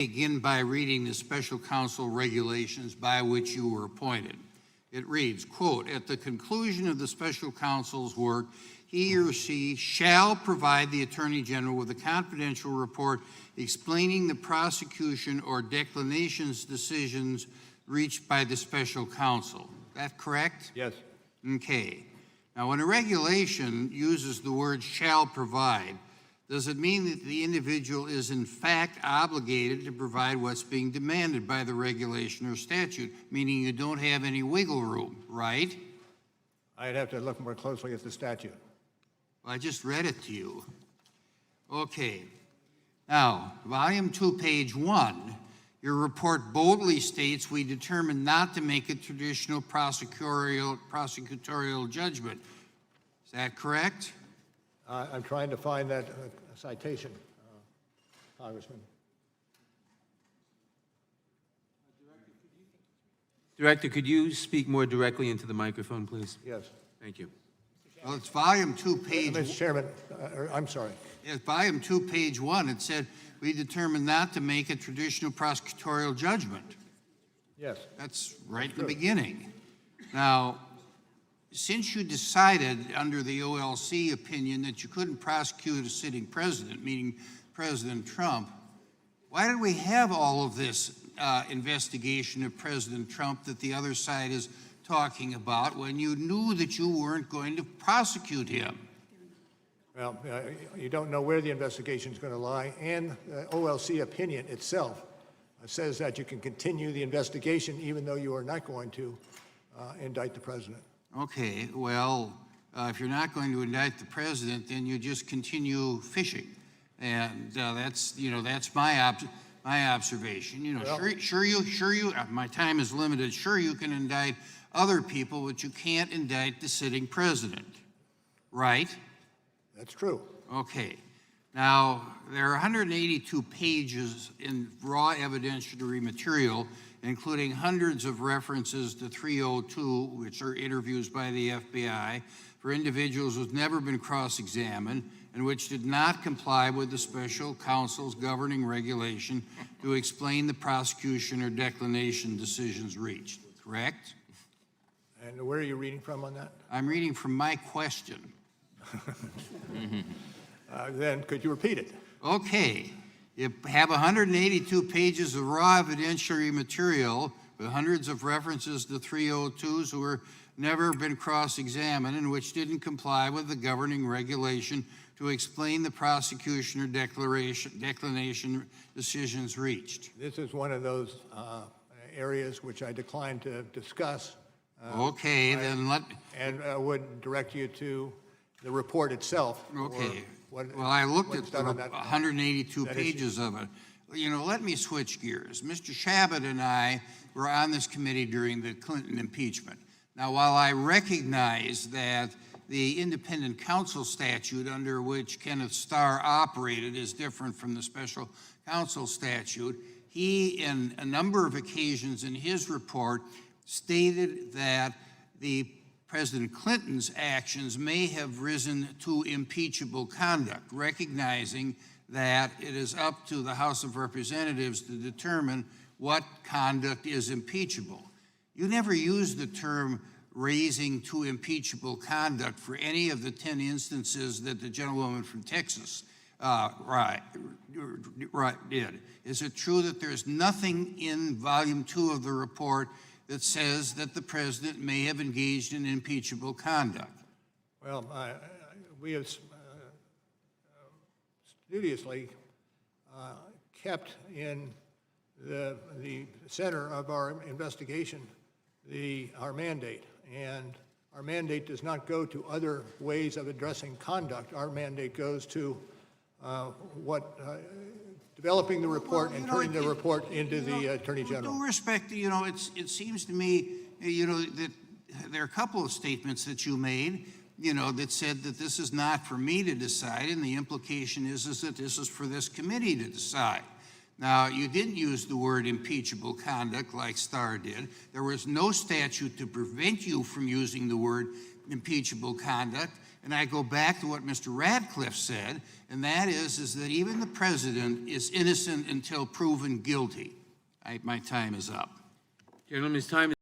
Begin by reading the special counsel regulations by which you were appointed. It reads, quote, "At the conclusion of the special counsel's work, he or she shall provide the Attorney General with a confidential report explaining the prosecution or declinations decisions reached by the special counsel." That correct? Yes. Okay. Now, when a regulation uses the word "shall provide," does it mean that the individual is in fact obligated to provide what's being demanded by the regulation or statute, meaning you don't have any wiggle room, right? I'd have to look more closely at the statute. Well, I just read it to you. Okay. Now, volume 2, page 1, your report boldly states, "We determined not to make a traditional prosecutorial judgment." Is that correct? I'm trying to find that citation, Congressman. Director, could you speak more directly into the microphone, please? Yes. Thank you. Well, it's volume 2, page... Mr. Chairman, I'm sorry. Yes, volume 2, page 1, it said, "We determined not to make a traditional prosecutorial judgment." Yes. That's right in the beginning. Now, since you decided under the OLC opinion that you couldn't prosecute a sitting president, meaning President Trump, why did we have all of this investigation of President Trump that the other side is talking about when you knew that you weren't going to prosecute him? Well, you don't know where the investigation is going to lie, and the OLC opinion itself says that you can continue the investigation even though you are not going to indict the president. Okay, well, if you're not going to indict the president, then you just continue fishing, and that's my observation. You know, well, sure you. My time is limited. Sure, you can indict other people, but you can't indict the sitting president, right? That's true. Okay. Now, there are 182 pages in raw evidentiary material, including hundreds of references to 302, which are interviews by the FBI, for individuals who've never been cross-examined and which did not comply with the special counsel's governing regulation to explain the prosecution or declination decisions reached, correct? And where are you reading from on that? I'm reading from my question. Then could you repeat it? Okay. You have 182 pages of raw evidentiary material with hundreds of references to 302s who were never been cross-examined and which didn't comply with the governing regulation to explain the prosecution or declination decisions reached. This is one of those areas which I declined to discuss. Okay, then let... And would direct you to the report itself. Okay. Well, I looked at the 182 pages of it. You know, let me switch gears. Mr. Shabbat and I were on this committee during the Clinton impeachment. Now, while I recognize that the independent counsel statute under which Kenneth Starr operated is different from the special counsel statute, he, in a number of occasions in his report, stated that President Clinton's actions may have risen to impeachable conduct, recognizing that it is up to the House of Representatives to determine what conduct is impeachable. You never used the term raising to impeachable conduct for any of the 10 instances that the gentlewoman from Texas did. Is it true that there's nothing in volume 2 of the report that says that the president may have engaged in impeachable conduct? Well, we have studiously kept in the center of our investigation our mandate, and our mandate does not go to other ways of addressing conduct. Our mandate goes to developing the report and turning the report into the Attorney General. With due respect, it seems to me, that there are a couple of statements that you made, that said that this is not for me to decide, and the implication is that this is for this committee to decide. Now, you didn't use the word impeachable conduct like Starr did. There was no statute to prevent you from using the word impeachable conduct. And I go back to what Mr. Radcliffe said, and that is that even the president is innocent until proven guilty. My time is up. Gentleman's time is